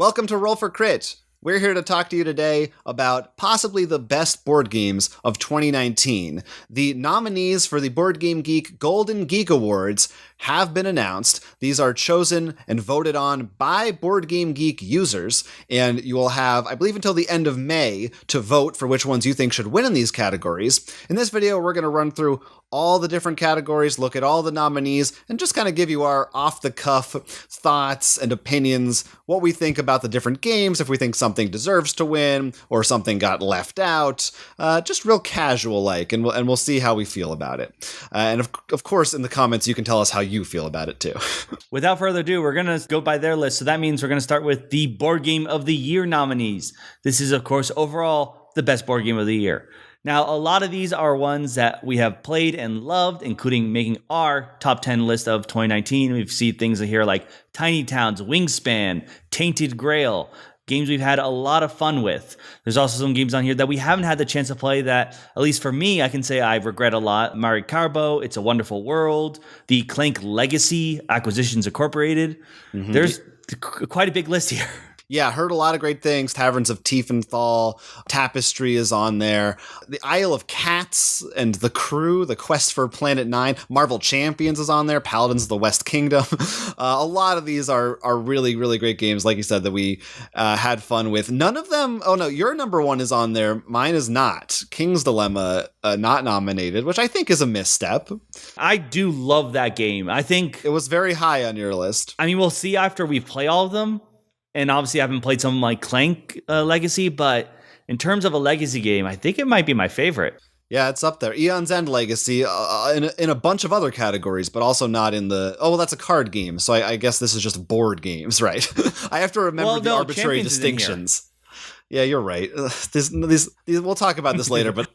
Welcome to Roll for Crit. We're here to talk to you today about possibly the best board games of 2019. The nominees for the Board Game Geek Golden Geek Awards have been announced. These are chosen and voted on by Board Game Geek users, and you will have, I believe, until the end of May to vote for which ones you think should win in these categories. In this video, we're going to run through all the different categories, look at all the nominees, and just kind of give you our off-the-cuff thoughts and opinions, what we think about the different games, if we think something deserves to win, or something got left out, just real casual-like, and we'll see how we feel about it. And of course, in the comments, you can tell us how you feel about it, too. Without further ado, we're going to go by their list, so that means we're going to start with the Board Game of the Year nominees. This is, of course, overall, the best board game of the year. Now, a lot of these are ones that we have played and loved, including making our top 10 list of 2019. We've seen things here like Tiny Towns, Wingspan, Tainted Grail, games we've had a lot of fun with. There's also some games on here that we haven't had the chance to play that, at least for me, I can say I regret a lot. Mari Carbo, It's a Wonderful World, the Clank Legacy, Acquisitions Incorporated. Mm-hmm. There's quite a big list here. Yeah, heard a lot of great things. Taverns of Tiefenthal, Tapestry is on there. The Isle of Cats and The Crew, The Quest for Planet 9. Marvel Champions is on there. Paladins of the West Kingdom. A lot of these are really, really great games, like you said, that we had fun with. None of them... Oh, no, your number one is on there. Mine is not. King's Dilemma, not nominated, which I think is a misstep. I do love that game. I think... It was very high on your list. I mean, we'll see after we play all of them. And obviously I haven't played something like Clank Legacy, but in terms of a legacy game, I think it might be my favorite. Yeah, it's up there. Eon's End Legacy in a bunch of other categories, but also not in the... Oh, well, that's a card game, so I guess this is just board games, right? I have to remember the arbitrary distinctions. Yeah, you're right. These, we'll talk about this later, but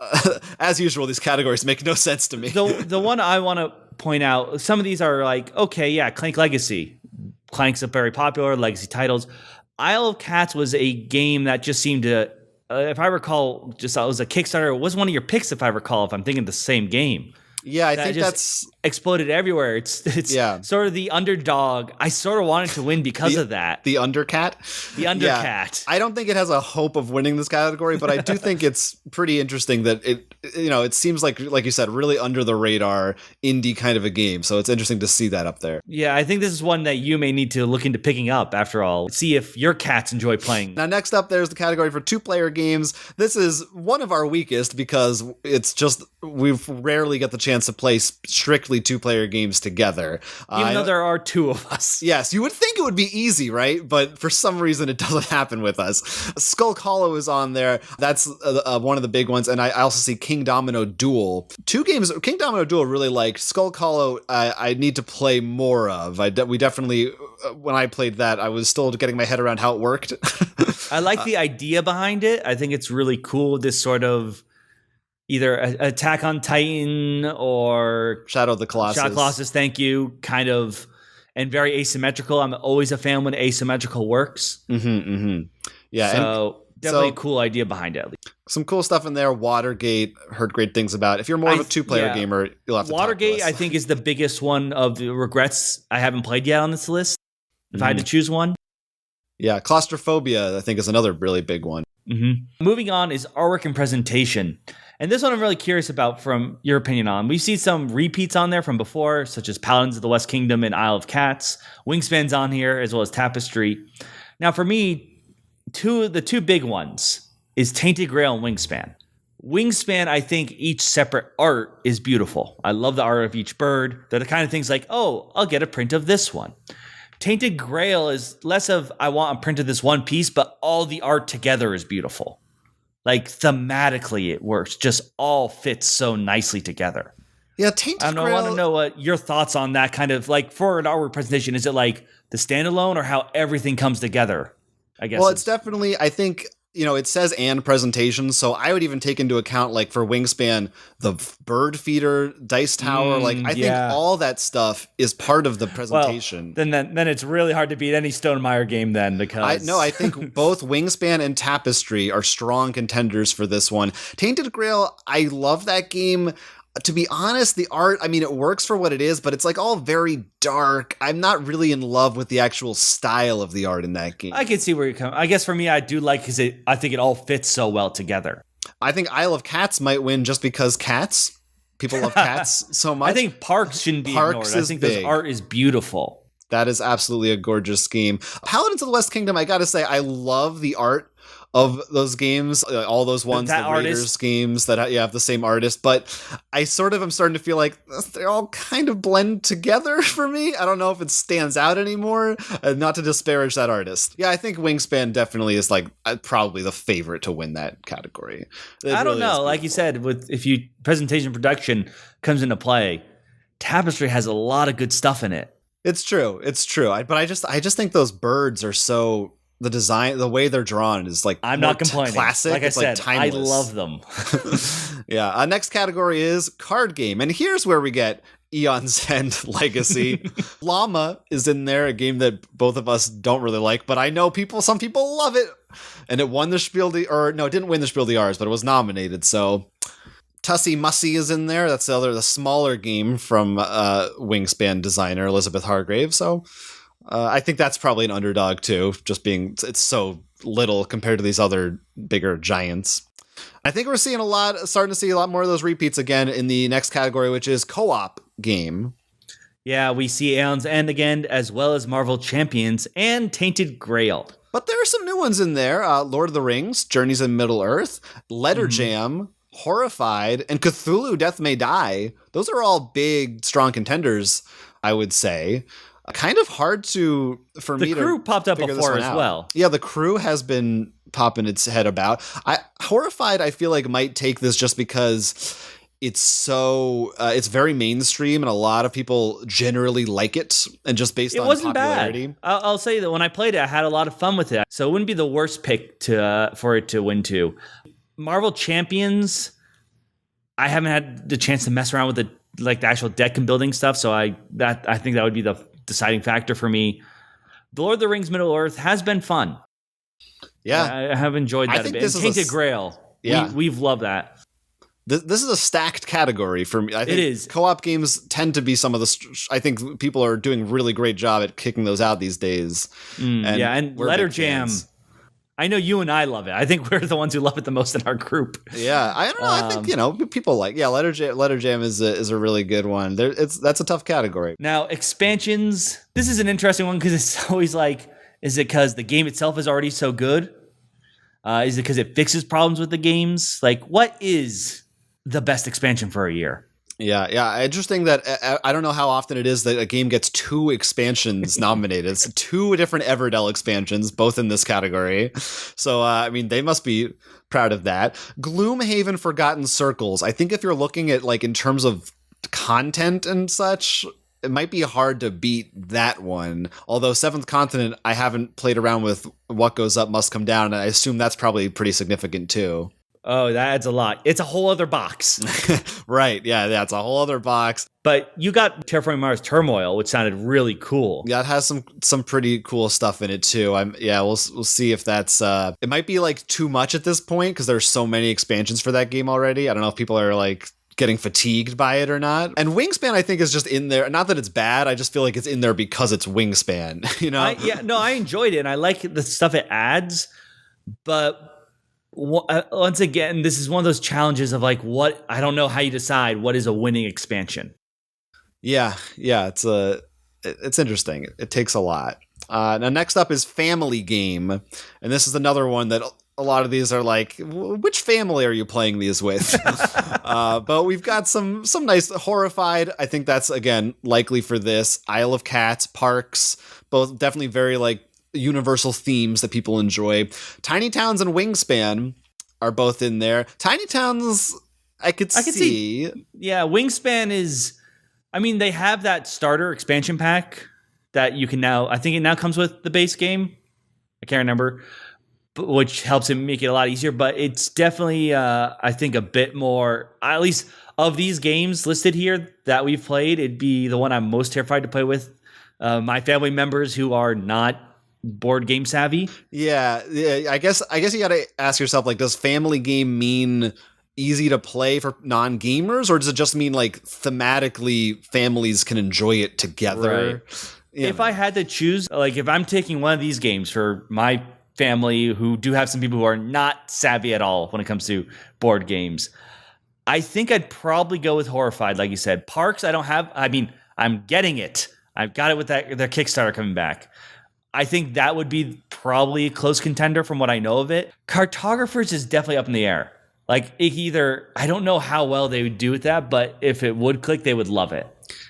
as usual, these categories make no sense to me. The one I want to point out, some of these are like, okay, yeah, Clank Legacy. Clank's a very popular legacy titles. Isle of Cats was a game that just seemed to, if I recall, it was a Kickstarter. It was one of your picks, if I recall, if I'm thinking the same game. Yeah, I think that's exploded everywhere. It's sort of the underdog. I sort of wanted to win because of that. The undercat? The undercat. Yeah, I don't think it has a hope of winning this category, but I do think it's pretty interesting that it seems like you said, really under the radar indie kind of a game. So it's interesting to see that up there. Yeah, I think this is one that you may need to look into picking up after all. See if your cats enjoy playing. Now, next up, there's the category for 2-player games. This is one of our weakest because it's just, we rarely get the chance to play strictly 2-player games together. Even though there are two of us. Yes, you would think it would be easy, right? But for some reason, it doesn't happen with us. Skulk Hollow is on there. That's one of the big ones. And I also see King Domino Duel. 2 games, King Domino Duel really liked. Skulk Hollow, I need to play more of. We definitely, when I played that, I was still getting my head around how it worked. I like the idea behind it. I think it's really cool, this sort of either Attack on Titan or Shadow of the Colossus. Shadow of the Colossus, thank you. Kind of, and very asymmetrical. I'm always a fan when asymmetrical works. Yeah, so definitely a cool idea behind it. Some cool stuff in there. Watergate, heard great things about. If you're more of a 2-player gamer, you'll have to Watergate, talk to us. I think, is the biggest one of the regrets I haven't played yet on this list. If I had to choose one. Yeah, Claustrophobia, I think, is another really big one. Moving on is artwork and presentation. And this one I'm really curious about from your opinion on. We've seen some repeats on there from before, such as Paladins of the West Kingdom and Isle of Cats. Wingspan's on here, as well as Tapestry. Now, for me, the two big ones is Tainted Grail and Wingspan. Wingspan, I think each separate art is beautiful. I love the art of each bird. They're the kind of things like, oh, I'll get a print of this one. Tainted Grail is less of, I want a print of this one piece, but all the art together is beautiful. Like, thematically, it works. Just all fits so nicely together. Yeah, Tainted Grail. I want to know what your thoughts on that kind of, like, for an artwork presentation. Is it like the standalone or how everything comes together? I guess. Well, it's definitely, I think, it says and presentation, so I would even take into account, like, for Wingspan, the bird feeder, dice tower. I think all that stuff is part of the presentation. Well, then it's really hard to beat any Stonemaier game then, because... I think both Wingspan and Tapestry are strong contenders for this one. Tainted Grail, I love that game. to be honest, the art, I mean, it works for what it is, but it's like all very dark. I'm not really in love with the actual style of the art in that game. I can see where you're coming. I guess for me, I do like because I think it all fits so well together. I think Isle of Cats might win just because cats. People love cats so much. I think Parks shouldn't be ignored. I think this art is beautiful. That is absolutely a gorgeous game. Paladins of the West Kingdom, I gotta say, I love the art of those games, all those ones, the Raiders games that have the same artist, but I sort of am starting to feel like they all kind of blend together for me. I don't know if it stands out anymore, not to disparage that artist. Yeah, I think Wingspan definitely is like probably the favorite to win that category. I don't know, like you said, if presentation production comes into play, Tapestry has a lot of good stuff in it. It's true, but I just think those birds are so... The design, the way they're drawn is like I'm not complaining. Classic. Like I said, timeless. I love them. Yeah. Next category is card game, and here's where we get Eon's End Legacy. Llama is in there, a game that both of us don't really like, but I know some people love it, and it won the Spiel it didn't win the Spiel des Jahres, but it was nominated. So Tussie Mussy is in there. That's the smaller game from Wingspan designer Elizabeth Hargrave. So. I think that's probably an underdog too, just being it's so little compared to these other bigger giants. I think we're starting to see a lot more of those repeats again in the next category, which is co-op game. Yeah, we see Aeon's End again, as well as Marvel Champions and Tainted Grail. But there are some new ones in there. Lord of the Rings, Journeys in Middle-earth, Letter Jam, Horrified, and Cthulhu Death May Die. Those are all big, strong contenders, I would say. Kind of hard for me to... The Crew popped up before as well. Yeah, The Crew has been popping its head about. Horrified, I feel like, might take this just because it's so... it's very mainstream, and a lot of people generally like it, and just based on popularity. Bad. I'll say that when I played it, I had a lot of fun with it. So it wouldn't be the worst pick for it to win to. Marvel Champions, I haven't had the chance to mess around with the actual deck and building stuff, so I think that would be the deciding factor for me. The Lord of the Rings Middle-earth has been fun. Yeah. I have enjoyed that a bit. And Tainted Grail. Yeah. We've loved that. This is a stacked category for me. I think it is. Co-op games tend to be some of the... I think people are doing a really great job at kicking those out these days. And Letter Jam... I know you and I love it. I think we're the ones who love it the most in our group. Yeah, I don't know. I think people like. Yeah, Letter Jam is a really good one. That's a tough category. Now expansions. This is an interesting one because it's always like, is it because the game itself is already so good? Is it because it fixes problems with the games? Like, what is the best expansion for a year? Yeah. Interesting that I don't know how often it is that a game gets 2 expansions nominated. It's 2 different Everdell expansions, both in this category. So, they must be proud of that. Gloomhaven Forgotten Circles. I think if you're looking at, in terms of content and such, it might be hard to beat that one. Although Seventh Continent, I haven't played around with What Goes Up Must Come Down, and I assume that's probably pretty significant too. Oh, that adds a lot. It's a whole other box. Right. Yeah, it's a whole other box. But you got Terraforming Mars Turmoil, which sounded really cool. Yeah, it has some pretty cool stuff in it too. We'll see if that's it might be too much at this point because there's so many expansions for that game already. I don't know if people are getting fatigued by it or not. And Wingspan, I think, is just in there. Not that it's bad. I just feel like it's in there because it's Wingspan, you know? I enjoyed it. And I like the stuff it adds. But once again, this is one of those challenges of what I don't know how you decide what is a winning expansion. Yeah, it's interesting. It takes a lot. Now, next up is Family Game, and this is another one that a lot of these are which family are you playing these with? But we've got some nice Horrified. I think that's again likely for this. Isle of Cats, Parks, both definitely very universal themes that people enjoy. Tiny Towns and Wingspan are both in there. Tiny Towns, I could see. Yeah, Wingspan is... they have that starter expansion pack that you can now... I think it now comes with the base game. I can't remember. Which helps it make it a lot easier. But it's definitely, I think, a bit more... At least of these games listed here that we've played, it'd be the one I'm most terrified to play with my family members who are not board game savvy. Yeah. I guess you got to ask yourself, does Family Game mean easy to play for non-gamers, or does it just mean like thematically families can enjoy it together? If I had to choose, like if I'm taking one of these games for my family who do have some people who are not savvy at all when it comes to board games, I think I'd probably go with Horrified, like you said. Parks, I'm getting it. I've got it with their Kickstarter coming back. I think that would be probably a close contender from what I know of it. Cartographers is definitely up in the air. Like I don't know how well they would do with that, but if it would click, they would love it.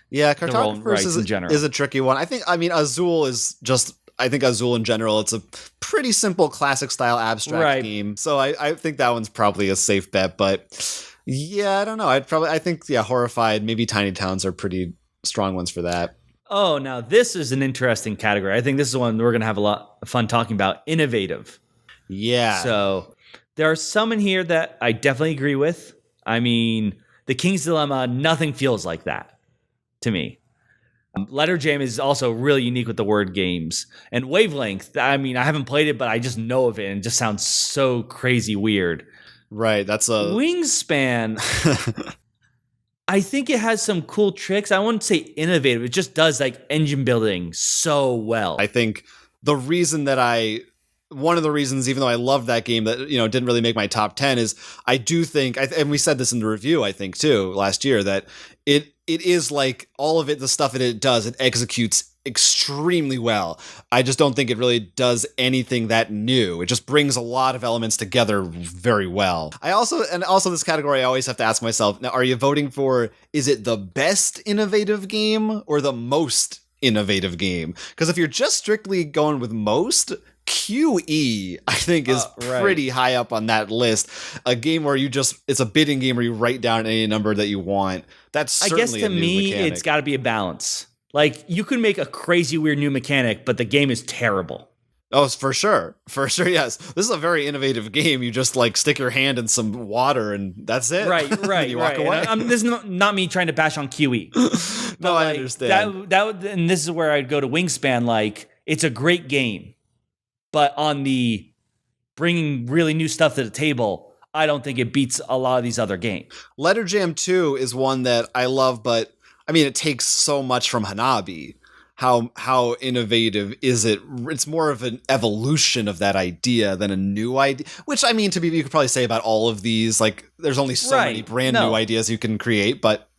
Yeah, Cartographers is a tricky one. Azul is just... I think Azul in general, it's a pretty simple classic style abstract game. So I think that one's probably a safe bet. But yeah, I don't know. I think Horrified, maybe Tiny Towns are pretty strong ones for that. Oh, now this is an interesting category. I think this is one we're going to have a lot of fun talking about. Innovative. Yeah. So there are some in here that I definitely agree with. I mean, The King's Dilemma, nothing feels like that to me. Letter Jam is also really unique with the word games. And Wavelength, I mean, I haven't played it, but I just know of it and it just sounds so crazy weird. Right, that's a... Wingspan, I think it has some cool tricks. I wouldn't say innovative. It just does like engine building so well. I think one of the reasons, even though I love that game, that didn't really make my top 10 is I do think, and we said this in the review, I think too, last year, that it is like all of it, the stuff that it does, it executes extremely well. I just don't think it really does anything that new. It just brings a lot of elements together very well. Also this category, I always have to ask myself, now, are you voting for, is it the best innovative game or the most innovative game? Because if you're just strictly going with most, QE, I think, is pretty high up on that list. A game where it's a bidding game where you write down any number that you want. That's certainly a new mechanic. It's got to be a balance. Like, you can make a crazy weird new mechanic, but the game is terrible. Oh, for sure. For sure, yes. This is a very innovative game. You just, like, stick your hand in some water and that's it. Right, you walk away. This is not me trying to bash on QE. No, I understand. And this is where I'd go to Wingspan. Like, it's a great game. But on the bringing really new stuff to the table, I don't think it beats a lot of these other games. Letter Jam 2 is one that I love, but I mean, it takes so much from Hanabi. How innovative is it? It's more of an evolution of that idea than a new idea, which I mean, you could probably say about all of these. Like, there's only so many brand new ideas you can create, but...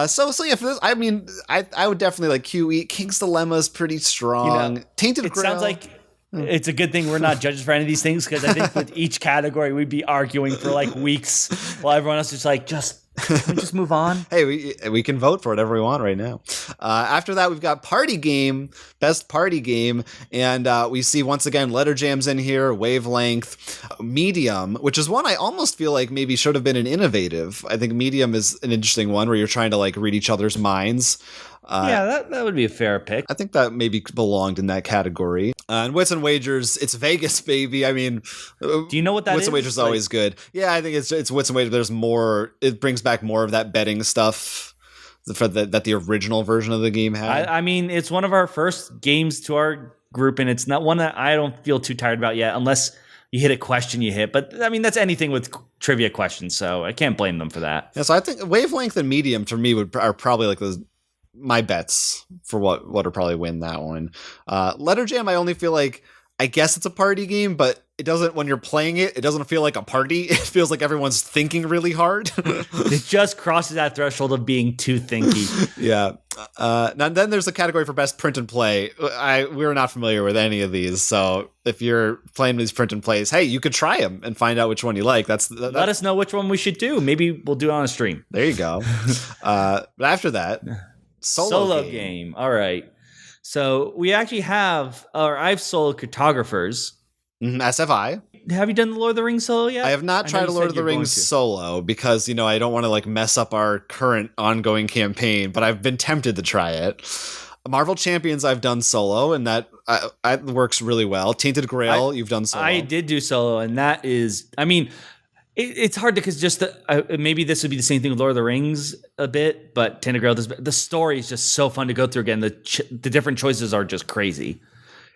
So yeah, for this, I mean, I would definitely like QE. King's Dilemma is pretty strong. Tainted Grail. It sounds like it's a good thing we're not judges for any of these things, because I think with each category we'd be arguing for like weeks while everyone else is like, can we just move on? Hey, we can vote for whatever we want right now. After that, we've got Party Game, Best Party Game, and we see once again Letter Jam's in here, Wavelength, Medium, which is one I almost feel like maybe should have been an innovative. I think Medium is an interesting one where you're trying to like read each other's minds. That would be a fair pick. I think that maybe belonged in that category. And Wits and Wagers, it's Vegas, baby. I mean, do you know what that is? Wits and Wagers is always good. Yeah, I think it's Wits and Wagers. There's more. It brings back more of that betting stuff that the original version of the game had. I mean, it's one of our first games to our group, and it's not one that I don't feel too tired about yet, unless you hit a question you hit. But I mean, that's anything with trivia questions, so I can't blame them for that. Yeah, so I think Wavelength and Medium for me are probably like my bets for what would probably win that one. Letter Jam, I only feel like, I guess it's a party game, but it doesn't, when you're playing it doesn't feel like a party. It feels like everyone's thinking really hard. It just crosses that threshold of being too thinky. Yeah. Now then there's a category for best print and play. We're not familiar with any of these. So if you're playing these print and plays, hey, you could try them and find out which one you like. Let us know which one we should do. Maybe we'll do it on a stream. There you go. But after that, Solo game. All right. So we actually have, or I've soloed Cartographers. As have I. Have you done the Lord of the Rings solo yet? I have not tried a Lord of the Rings solo because, I don't want to like mess up our current ongoing campaign, but I've been tempted to try it. Marvel Champions I've done solo, and that works really well. Tainted Grail, you've done solo. I did do solo, and that is, I mean, it's hard because maybe this would be the same thing with Lord of the Rings a bit, but Tainted Grail, the story is just so fun to go through again. The different choices are just crazy.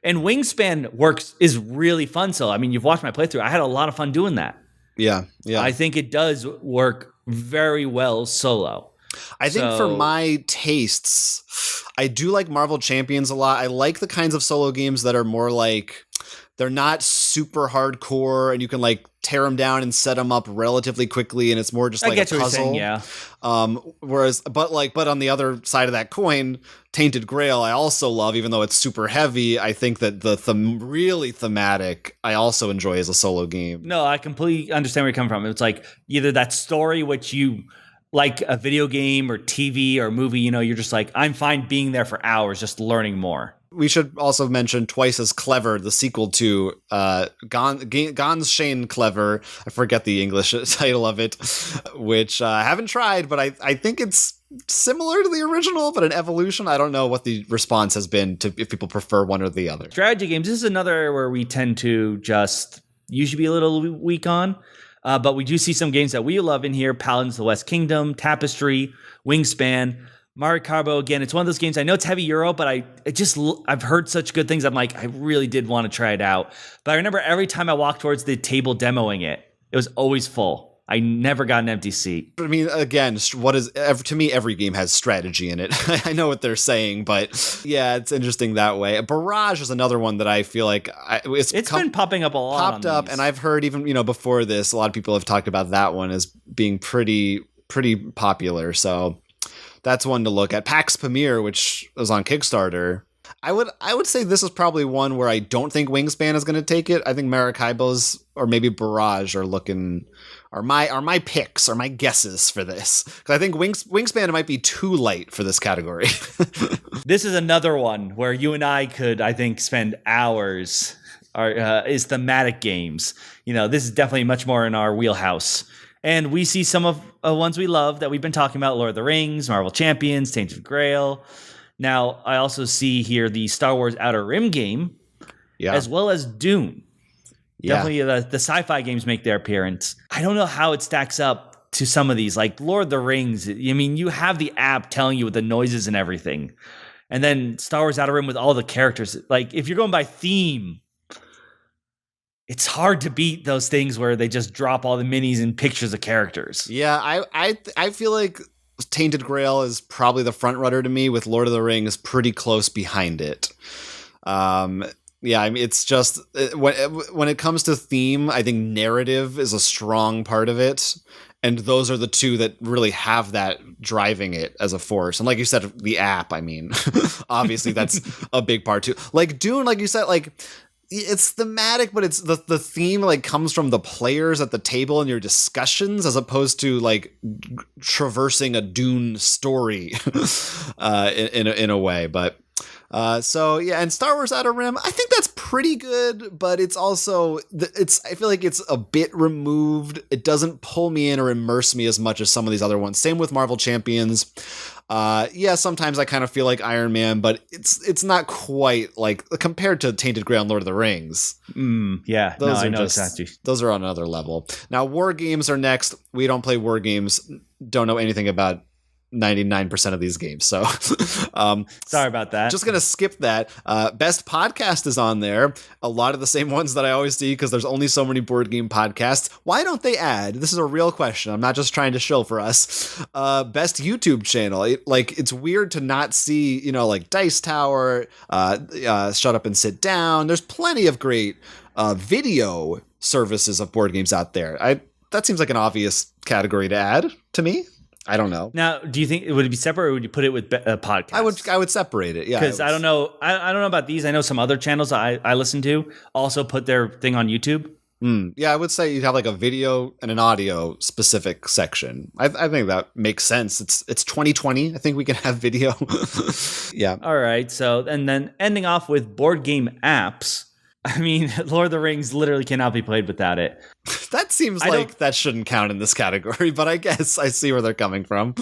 And Wingspan is really fun. So, I mean, you've watched my playthrough. I had a lot of fun doing that. Yeah. Yeah. I think it does work very well solo. I think for my tastes, I do like Marvel Champions a lot. I like the kinds of solo games that are more like, they're not super hardcore and you can like tear them down and set them up relatively quickly, and it's more just like a puzzle. Saying, yeah. But on the other side of that coin, Tainted Grail I also love, even though it's super heavy. I think that the really thematic I also enjoy as a solo game. No, I completely understand where you're coming from. It's like either that story which you like a video game or TV or movie, you're just like, I'm fine being there for hours just learning more. We should also mention Twice as Clever, the sequel to Ganz Shane Clever. I forget the English title of it, which I haven't tried, but I think it's similar to the original, but an evolution. I don't know what the response has been to if people prefer one or the other. Strategy games, this is another area where we tend to just usually be a little weak on. But we do see some games that we love in here. Paladins of the West Kingdom, Tapestry, Wingspan, Mario Carbo. Again, it's one of those games. I know it's heavy Euro, but I've heard such good things. I'm like, I really did want to try it out. But I remember every time I walked towards the table demoing it, it was always full. I never got an empty seat. I mean, again, to me, every game has strategy in it. I know what they're saying, but yeah, it's interesting that way. Barrage is another one that I feel like it's been popping up a lot. Popped up, and I've heard even before this, a lot of people have talked about that one as being pretty popular. So that's one to look at. Pax Pamir, which was on Kickstarter. I would say this is probably one where I don't think Wingspan is going to take it. I think Maracaibo's or maybe Barrage are my picks, or my guesses for this. Because I think Wingspan might be too light for this category. This is another one where you and I could, I think, spend hours. Is thematic games. This is definitely much more in our wheelhouse. And we see some of the ones we love that we've been talking about: Lord of the Rings, Marvel Champions, Tainted Grail. Now, I also see here the Star Wars Outer Rim game, as well as Dune. Yeah. Definitely the sci-fi games make their appearance. I don't know how it stacks up to some of these, like Lord of the Rings. I mean, you have the app telling you with the noises and everything. And then Star Wars Outer Rim with all the characters. Like, if you're going by theme, it's hard to beat those things where they just drop all the minis and pictures of characters. Yeah, I feel like Tainted Grail is probably the front runner to me, with Lord of the Rings pretty close behind it. Yeah, I mean, it's just when it comes to theme, I think narrative is a strong part of it. And those are the two that really have that driving it as a force. And like you said, the app, I mean, obviously that's a big part too. Like Dune, like you said, like it's thematic, but it's the theme like comes from the players at the table in your discussions, as opposed to like traversing a Dune story in a way. But so yeah, and Star Wars Outer Rim, I think that's pretty good, but it's also I feel like it's a bit removed. It doesn't pull me in or immerse me as much as some of these other ones. Same with Marvel Champions. Yeah, sometimes I kind of feel like Iron Man, but it's not quite like compared to Tainted Grail and Lord of the Rings. Yeah, I know exactly. Those are on another level. Now, war games are next. We don't play war games. Don't know anything about 99% of these games. So sorry about that. Just going to skip that. Best podcast is on there. A lot of the same ones that I always see, because there's only so many board game podcasts. Why don't they add? This is a real question. I'm not just trying to shill for us. Best YouTube channel. It's weird to not see, like Dice Tower, Shut Up and Sit Down. There's plenty of great video services of board games out there. That seems like an obvious category to add to me. I don't know. Now, do you think it would be separate, or would you put it with a podcast? I would separate it. Yeah, because I don't know. I don't know about these. I know some other channels I listen to also put their thing on YouTube. Yeah, I would say you'd have like a video and an audio specific section. I think that makes sense. It's 2020. I think we can have video. Yeah. All right. So, and then ending off with board game apps. I mean, Lord of the Rings literally cannot be played without it. That seems like that shouldn't count in this category, but I guess I see where they're coming from.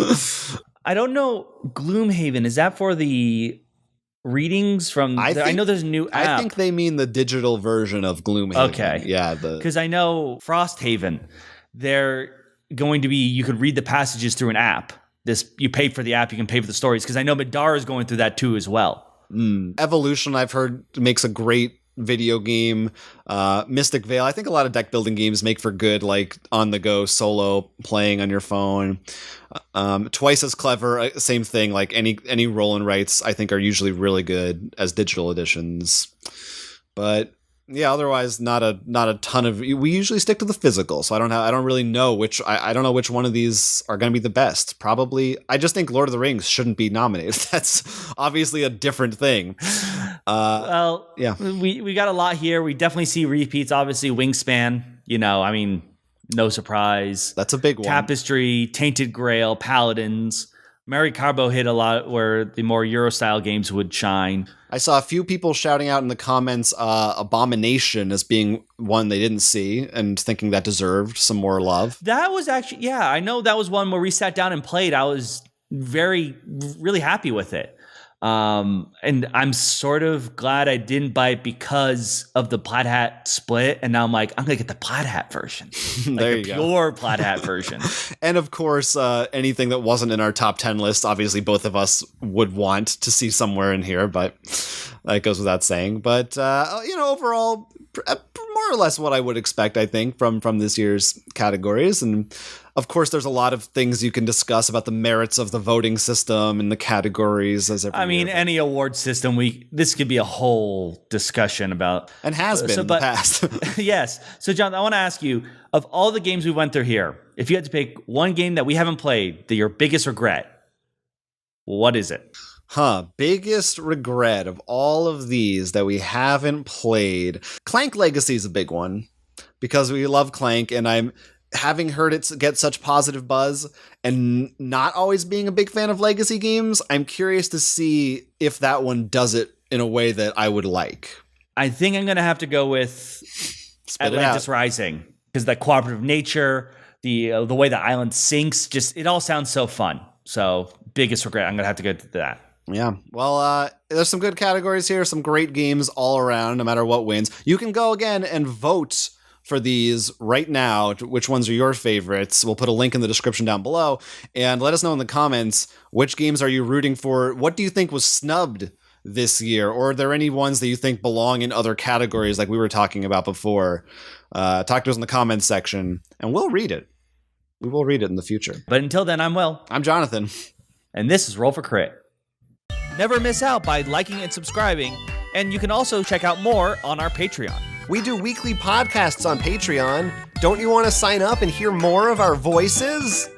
I don't know. Gloomhaven, is that for the readings from... I know there's a new app. I think they mean the digital version of Gloomhaven. Okay. Yeah. Because I know Frosthaven, they're going to be... You could read the passages through an app. You pay for the app, you can pay for the stories. Because I know Madara is going through that too as well. Evolution, I've heard, makes a great video game. Mystic Vale. I think a lot of deck building games make for good, like on the go solo playing on your phone. Twice as clever, same thing. Like any roll and writes, I think are usually really good as digital editions. But yeah, otherwise not a ton of. We usually stick to the physical, so I don't really know which. I don't know which one of these are going to be the best. Probably, I just think Lord of the Rings shouldn't be nominated. That's obviously a different thing. Well, yeah, we got a lot here. We definitely see repeats. Obviously, Wingspan. I mean, no surprise. That's a big one. Tapestry, Tainted Grail, Paladins. Mary Carbo hit a lot where the more Euro style games would shine. I saw a few people shouting out in the comments Abomination as being one they didn't see and thinking that deserved some more love. That was actually, yeah, I know that was one where we sat down and played. I was really happy with it. And I'm sort of glad I didn't buy it because of the Plaid Hat split. And now I'm like, I'm going to get the Plaid Hat version. There you go. Pure Plaid Hat version. And of course, anything that wasn't in our top 10 list, obviously both of us would want to see somewhere in here, but that goes without saying. But, overall, more or less what I would expect, I think, from this year's categories. And of course, there's a lot of things you can discuss about the merits of the voting system and the categories as every year. Any award system, this could be a whole discussion about. And has been in the past. Yes. So, John, I want to ask you, of all the games we went through here, if you had to pick one game that we haven't played, your biggest regret, what is it? Biggest regret of all of these that we haven't played. Clank Legacy is a big one because we love Clank, and I'm having heard it get such positive buzz and not always being a big fan of legacy games. I'm curious to see if that one does it in a way that I would like. I think I'm going to have to go with Atlantis Rising because the cooperative nature, the way the island sinks, it all sounds so fun. So biggest regret, I'm going to have to go to that. Yeah. Well, there's some good categories here, some great games all around, no matter what wins. You can go again and vote for these right now. Which ones are your favorites? We'll put a link in the description down below. And let us know in the comments, which games are you rooting for? What do you think was snubbed this year? Or are there any ones that you think belong in other categories like we were talking about before? Talk to us in the comments section, and we'll read it. We will read it in the future. But until then, I'm Will. I'm Jonathan. And this is Roll for Crit. Never miss out by liking and subscribing, and you can also check out more on our Patreon. We do weekly podcasts on Patreon. Don't you want to sign up and hear more of our voices?